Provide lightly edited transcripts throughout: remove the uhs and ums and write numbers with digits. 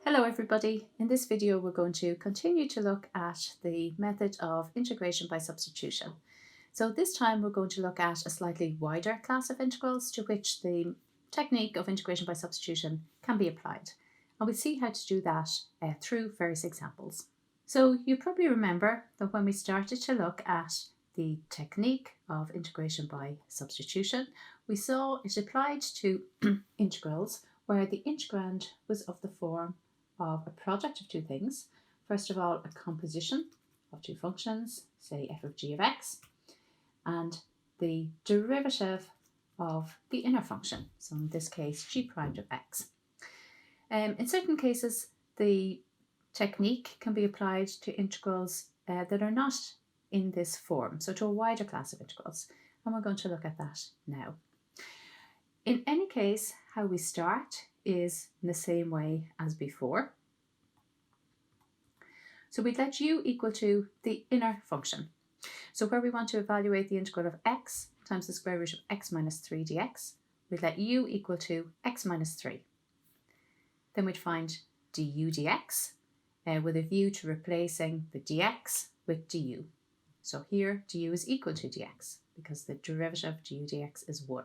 Hello everybody. In this video we're going to continue to look at the method of integration by substitution. So this time we're going to look at a slightly wider class of integrals to which the technique of integration by substitution can be applied. And we'll see how to do that through various examples. So you probably remember that when we started to look at the technique of integration by substitution, we saw it applied to integrals where the integrand was of the form of a product of two things. First of all, a composition of two functions, say f of g of x, and the derivative of the inner function, so in this case g prime of x. In certain cases, the technique can be applied to integrals that are not in this form, so to a wider class of integrals, and we're going to look at that now. In any case, how we start is in the same way as before. So we'd let u equal to the inner function. So where we want to evaluate the integral of x times the square root of x minus 3 dx, we'd let u equal to x minus 3. Then we'd find du dx with a view to replacing the dx with du. So here du is equal to dx because the derivative of du dx is 1.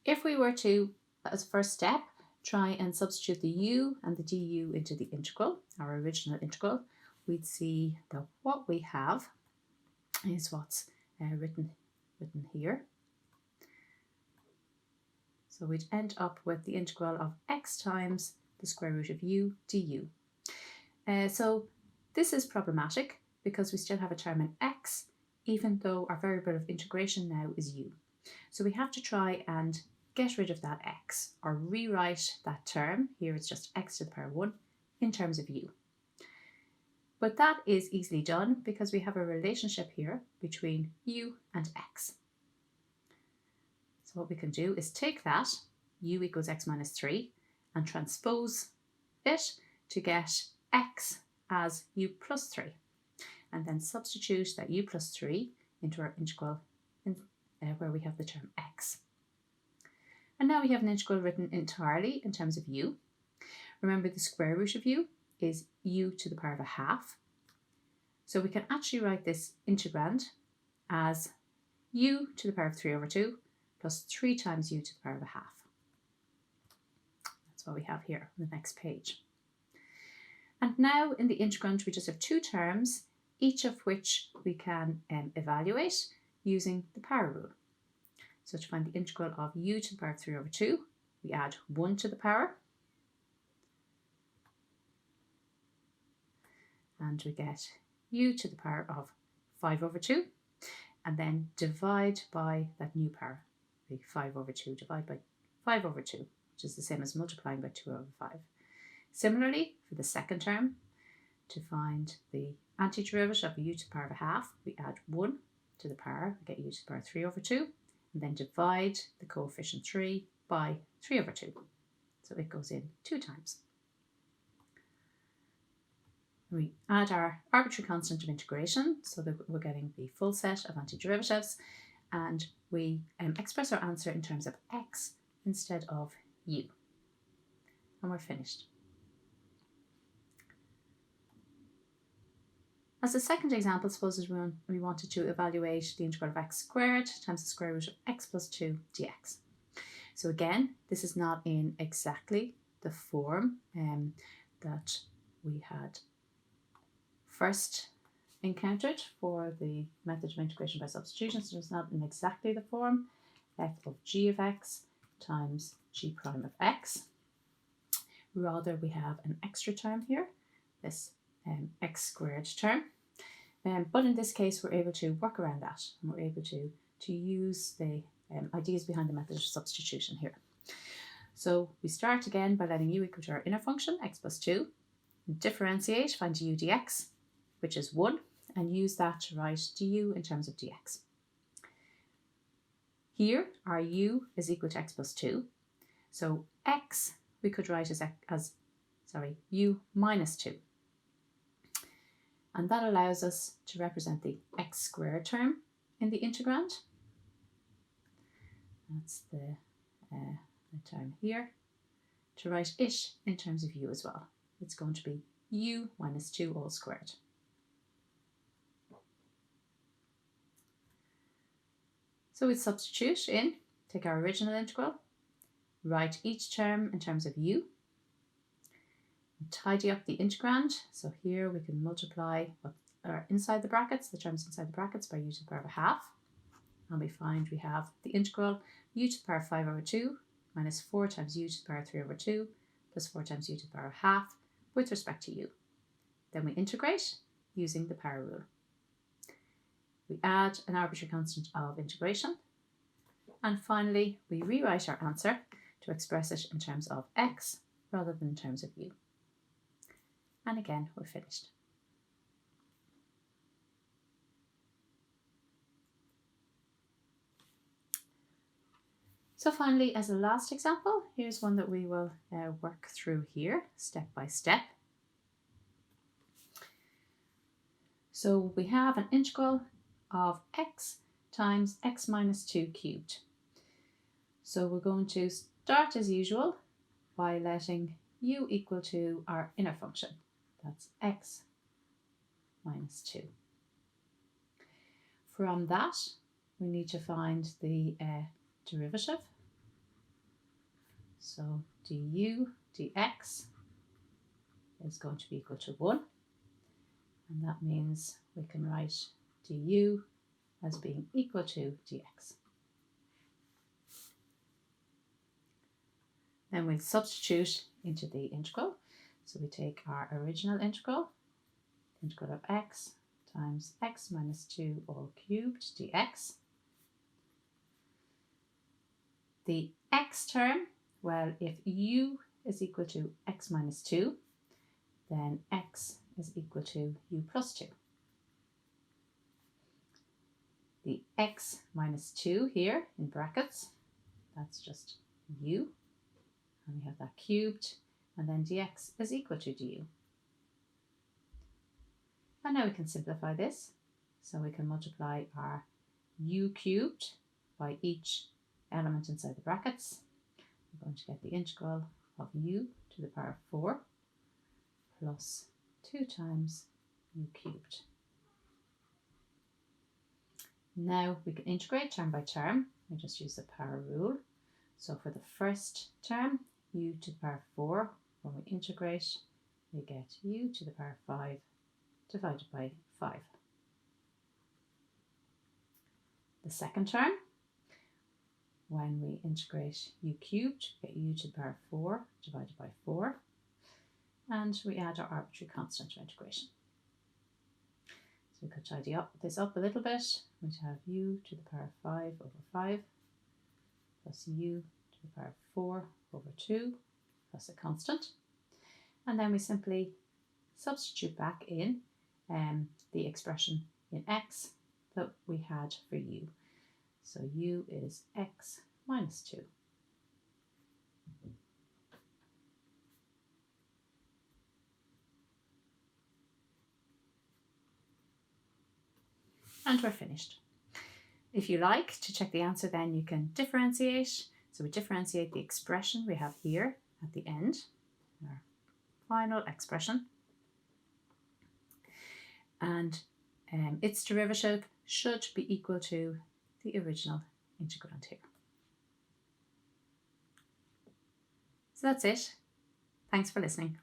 If we were to, as a first step, try and substitute the u and the du into the integral, our original integral, we'd see that what we have is what's written here. So we'd end up with the integral of x times the square root of u du. So this is problematic because we still have a term in x, even though our variable of integration now is u. So we have to try and get rid of that x, or rewrite that term, here it's just x to the power 1, in terms of u. But that is easily done because we have a relationship here between u and x. So what we can do is take that, u equals x minus 3, and transpose it to get x as u plus 3. And then substitute that u plus 3 into our integral where we have the term x. And now we have an integral written entirely in terms of u. Remember, the square root of u is u to the power of a half. So we can actually write this integrand as u to the power of 3 over 2 plus 3 times u to the power of a half. That's what we have here on the next page. And now in the integrand we just have two terms, each of which we can evaluate using the power rule. So to find the integral of u to the power of 3 over 2, we add 1 to the power, and we get u to the power of 5 over 2, and then divide by that new power, the 5 over 2, divide by 5 over 2, which is the same as multiplying by 2 over 5. Similarly, for the second term, to find the antiderivative of u to the power of a half, we add 1 to the power, we get u to the power of 3 over 2, and then divide the coefficient 3 by 3 over 2. So it goes in 2 times. We add our arbitrary constant of integration so that we're getting the full set of antiderivatives, and we express our answer in terms of x instead of u. And we're finished. As a second example, suppose we wanted to evaluate the integral of x squared times the square root of x plus 2 dx. So again, this is not in exactly the form that we had first encountered for the method of integration by substitution. So it's not in exactly the form f of g of x times g prime of x. Rather, we have an extra term here, this x squared term. But in this case, we're able to work around that, and we're able to use the ideas behind the method of substitution here. So we start again by letting u equal to our inner function, x plus 2, differentiate, find du dx, which is 1, and use that to write du in terms of dx. Here, our u is equal to x plus 2, so x we could write as u minus 2. And that allows us to represent the x squared term in the integrand. That's the term here. to write it in terms of u as well. It's going to be u minus 2 all squared. So we substitute in, take our original integral, write each term in terms of u, tidy up the integrand. So here we can multiply what are inside the brackets, the terms inside the brackets, by u to the power of a half. And we find we have the integral u to the power of 5 over 2 minus 4 times u to the power of 3 over 2 plus 4 times u to the power of half with respect to u. Then we integrate using the power rule. We add an arbitrary constant of integration. And finally, we rewrite our answer to express it in terms of x rather than in terms of u. And again, we're finished. So finally, as a last example, here's one that we will work through here step by step. So we have an integral of x times x minus 2 cubed. So we're going to start as usual by letting u equal to our inner function. That's x minus 2. From that, we need to find the derivative. So du dx is going to be equal to 1. And that means we can write du as being equal to dx. Then we'll substitute into the integral. So we take our original integral of x times x minus 2 all cubed dx. The x term, well, if u is equal to x minus 2, then x is equal to u plus 2. The x minus 2 here in brackets, that's just u, and we have that cubed, and then dx is equal to du. And now we can simplify this, so we can multiply our u cubed by each element inside the brackets. We're going to get the integral of u to the power of 4 plus 2 times u cubed. Now we can integrate term by term. We just use the power rule. So for the first term, u to the power of 4, when we integrate, we get u to the power of 5 divided by 5. The second term, when we integrate u cubed, we get u to the power of 4 divided by 4. And we add our arbitrary constant to integration. So we could tidy this up a little bit. We'd have u to the power of 5 over 5 plus u to the power of 4 over 2 plus a constant. And then we simply substitute back in the expression in x that we had for u. So u is x minus 2. And we're finished. If you like to check the answer, then you can differentiate. So we differentiate the expression we have here at the end, our final expression. And its derivative should be equal to the original integrand here. So that's it. Thanks for listening.